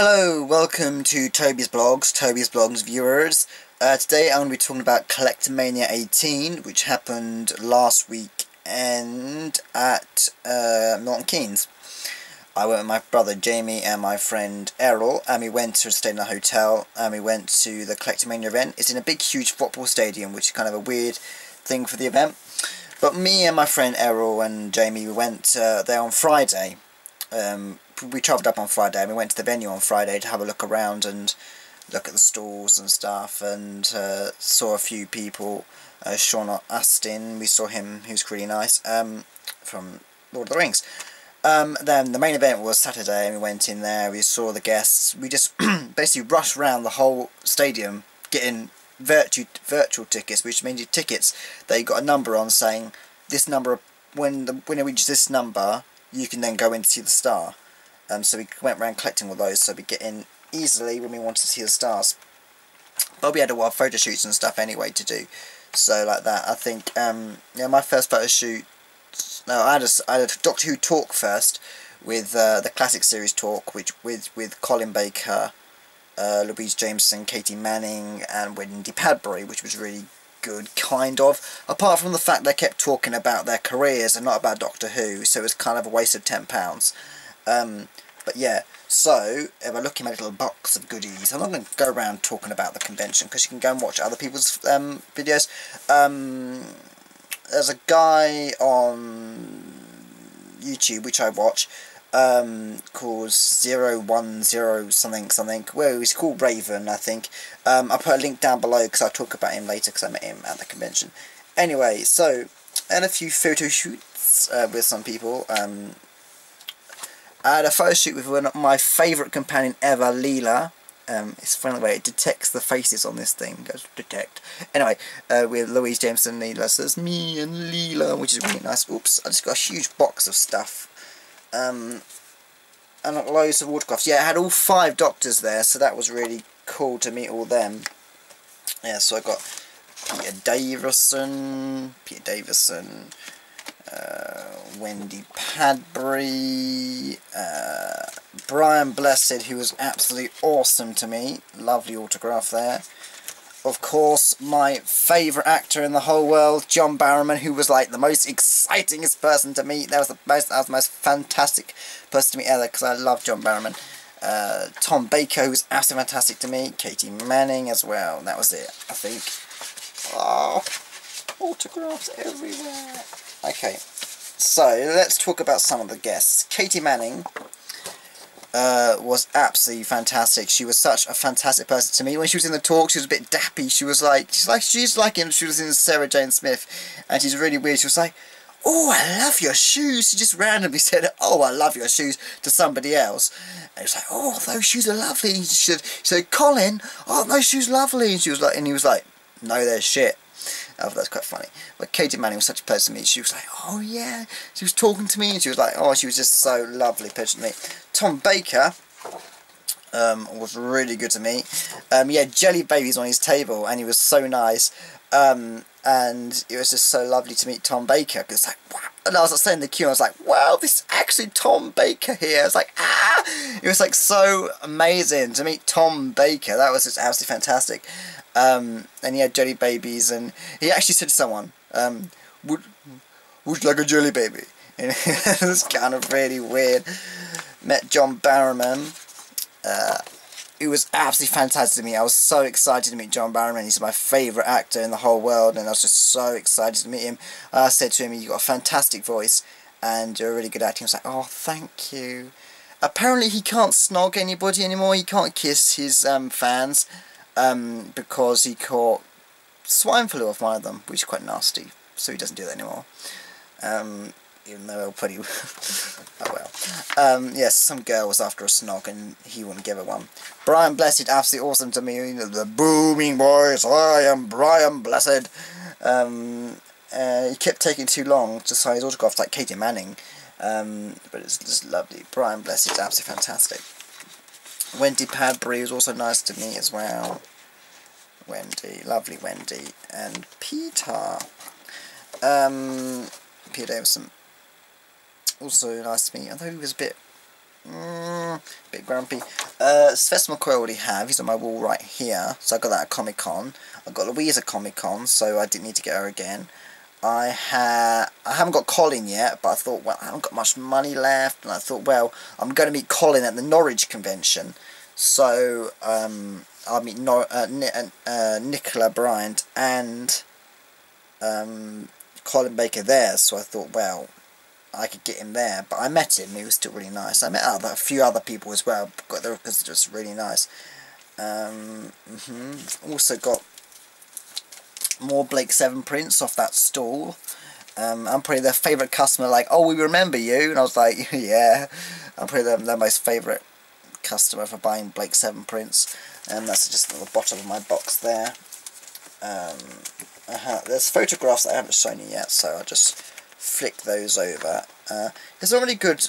Hello, welcome to Tobysblogs viewers. Today I'm going to be talking about Collectmania 18, which happened last weekend at Milton Keynes. I went with my brother Jamie and my friend Erol, and we went to stay in a hotel, and we went to the Collectmania event. It's in a big, huge football stadium, which is kind of a weird thing for the event. But me and my friend Erol and Jamie, we went there on Friday. We travelled up on Friday and we went to the venue on Friday to have a look around and look at the stalls and stuff, and saw a few people. Sean Astin, we saw him, who's really nice, from Lord of the Rings. Then the main event was Saturday, and we went in there, we saw the guests. We just basically rushed around the whole stadium getting virtual tickets, which means your tickets that you got a number on saying this number, when the winner reaches this number you can then go in to see the star. So we went around collecting all those, so we get in easily when we wanted to see the stars. But we had a lot of photo shoots and stuff anyway to do, so like that. I think yeah, my first photo shoot. No, I had a Doctor Who talk first with the classic series talk, which with Colin Baker, Louise Jameson, Katie Manning, and Wendy Padbury, which was really good, kind of. Apart from the fact they kept talking about their careers and not about Doctor Who, so it was kind of a waste of £10. But yeah, so if I look in my little box of goodies, I'm not going to go around talking about the convention because you can go and watch other people's videos. There's a guy on YouTube which I watch called 010 something, well, he's called Raven, I think. I'll put a link down below because I'll talk about him later because I met him at the convention. Anyway, so, and a few photo shoots with some people. I had a photo shoot with one of my favourite companion ever, Leela. It's funny the way it detects the faces on this thing. Goes detect. Anyway, with Louise Jameson and Leela. So it's me and Leela, which is really nice. Oops, I just got a huge box of stuff. And loads of autographs. Yeah, I had all 5 doctors there, so that was really cool to meet all them. Yeah, so I got Peter Davison, Wendy Padbury, Brian Blessed, who was absolutely awesome to meet. Lovely autograph there. Of course, my favourite actor in the whole world, John Barrowman, who was like the most excitingest person to meet. That was the most fantastic person to meet ever, because I love John Barrowman. Tom Baker, who was absolutely fantastic to meet. Katie Manning as well. And that was it, I think. Oh, autographs everywhere. Okay, so let's talk about some of the guests. Katie Manning was absolutely fantastic. She was such a fantastic person to meet. When she was in the talk, she was a bit dappy. She was like him. She was in Sarah Jane Smith, and she's really weird. She was like, "Oh, I love your shoes." She just randomly said, "Oh, I love your shoes" to somebody else, and it was like, "Oh, those shoes are lovely." And she said, "Colin, oh, those shoes are lovely," and she was like, and he was like, "No, they're shit." Oh, that's quite funny. But Katie Manning was such a person to meet. She was like, "Oh yeah," she was talking to me, and she was like, "Oh," she was just so lovely person to meet. Tom Baker was really good to meet. He had jelly babies on his table, and he was so nice. And it was just so lovely to meet Tom Baker, because like, wow. And I was like, in the queue, I was like, "Wow, this is actually Tom Baker here." I was like, ah! It was like so amazing to meet Tom Baker. That was just absolutely fantastic. And he had jelly babies, and he actually said to someone, would you like a jelly baby? And it was kind of really weird. Met John Barrowman. It was absolutely fantastic to me. I was so excited to meet John Barrowman. He's my favourite actor in the whole world, and I was just so excited to meet him. I said to him, "You've got a fantastic voice, and you're a really good actor." He was like, "Oh, thank you." Apparently he can't snog anybody anymore. He can't kiss his fans, because he caught swine flu off one of them, which is quite nasty. So he doesn't do that anymore. Even though he'll pretty... oh well. Yes, some girl was after a snog and he wouldn't give her one. Brian Blessed, absolutely awesome to me. The booming voice, I am Brian Blessed. He kept taking too long to sign his autographs like Katie Manning. But it's just lovely. Brian Blessed is absolutely fantastic. Wendy Padbury was also nice to meet as well. Wendy, lovely Wendy. And Peter Davison, also nice to meet, although he was a bit Bit grumpy. Sves McCoy I already have. He's on my wall right here. So I got that at Comic Con. I got Louise at Comic Con, so I didn't need to get her again. I haven't got Colin yet, but I thought, well, I haven't got much money left, and I thought, well, I'm going to meet Colin at the Norwich convention, so I'll meet Nicola Bryant and Colin Baker there. So I thought, well, I could get him there, but I met him. He was still really nice. I met a few other people as well, because they're just really nice. Also got more Blake 7 prints off that stall. I'm probably their favourite customer, like, oh, we remember you, and I was like, yeah, I'm probably their most favourite customer for buying Blake 7 prints, and that's just at the bottom of my box there. There's photographs that I haven't shown you yet, so I'll just flick those over. There's a really good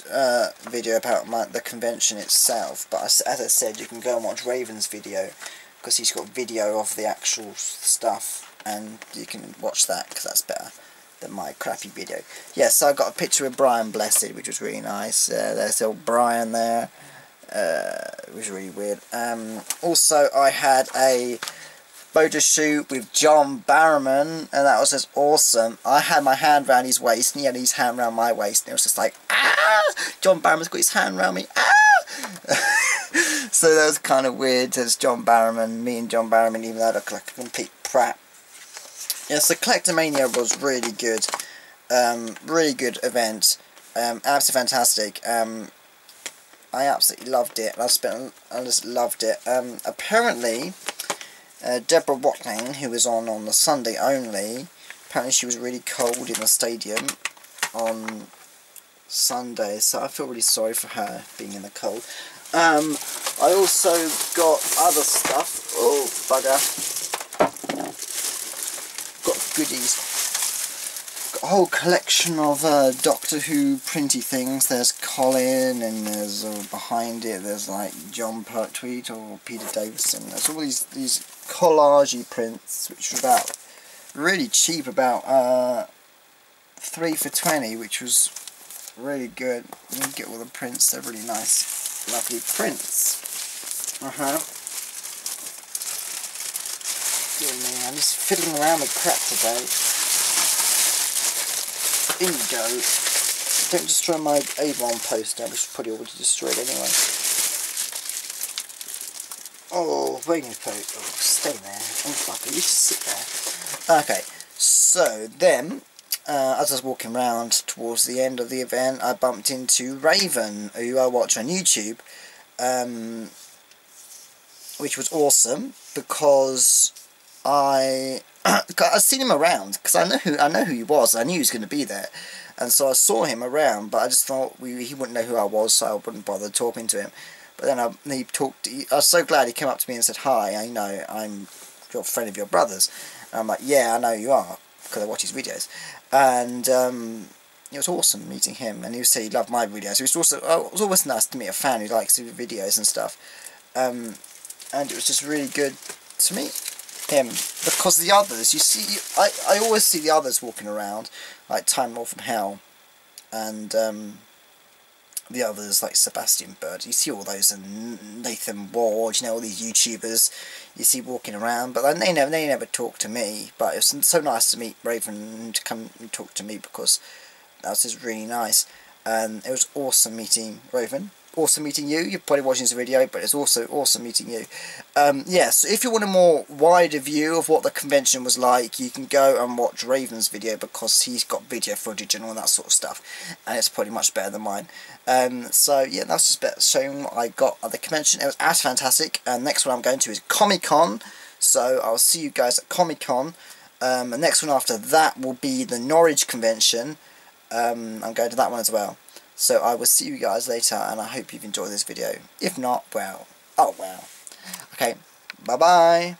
video about the convention itself, but as I said, you can go and watch Raven's video, because he's got video of the actual stuff, and you can watch that because that's better than my crappy video. Yeah, so I got a picture with Brian Blessed, which was really nice. There's old Brian there. It was really weird. Also, I had a photo shoot with John Barrowman, and that was just awesome. I had my hand around his waist, and he had his hand around my waist, and it was just like, ah! John Barrowman's got his hand around me, ah! So that was kind of weird. There's John Barrowman, me and John Barrowman, even though I look like a complete prat. Yeah, so Collectormania was really good. Really good event. Absolutely fantastic. I absolutely loved it. I just loved it. Apparently, Deborah Watling, who was on the Sunday only, apparently she was really cold in the stadium on Sunday, so I feel really sorry for her being in the cold. I also got other stuff. Oh, bugger. Got goodies. Got a whole collection of Doctor Who printy things. There's Colin, and there's behind it there's like John Pertwee or Peter Davison. There's all these collage prints, which were about really cheap, about 3 for $20, which was really good. You can get all the prints. They're really nice, lovely prints. Dear me, I'm just fiddling around with crap today. In you go. Don't destroy my Avon poster, which is probably already destroyed anyway. Oh, waiting for it. Oh, stay there. Oh, fuck it, you just sit there. Okay, so then, as I was walking around towards the end of the event, I bumped into Raven, who I watch on YouTube, which was awesome, because I'd seen him around, because I know who he was. I knew he was going to be there, and so I saw him around, but I just thought he wouldn't know who I was, so I wouldn't bother talking to him. But then I was so glad he came up to me and said, hi, I know I'm a friend of your brother's. And I'm like, yeah, I know you are, because I watch his videos. And it was awesome meeting him, and he said he loved my videos. It was always nice to meet a fan who likes the videos and stuff. And it was just really good to meet him, because the others, you see, I always see the others walking around, like Time Lord from Hell, and the others like Sebastian Bird. You see all those, and Nathan Ward, you know, all these YouTubers you see walking around, but they never talk to me. But it was so nice to meet Raven, to come and talk to me, because that was just really nice. And it was awesome meeting Raven. Awesome meeting you. You're probably watching this video, but it's also awesome meeting you. So if you want a more wider view of what the convention was like, you can go and watch Raven's video, because he's got video footage and all that sort of stuff, and it's probably much better than mine. So yeah, that's just a bit showing what I got at the convention. It was absolutely fantastic. And next one I'm going to is Comic Con, so I'll see you guys at Comic Con. The next one after that will be the Norwich convention. I'm going to that one as well. So I will see you guys later, and I hope you've enjoyed this video. If not, well, oh well. Okay, bye bye.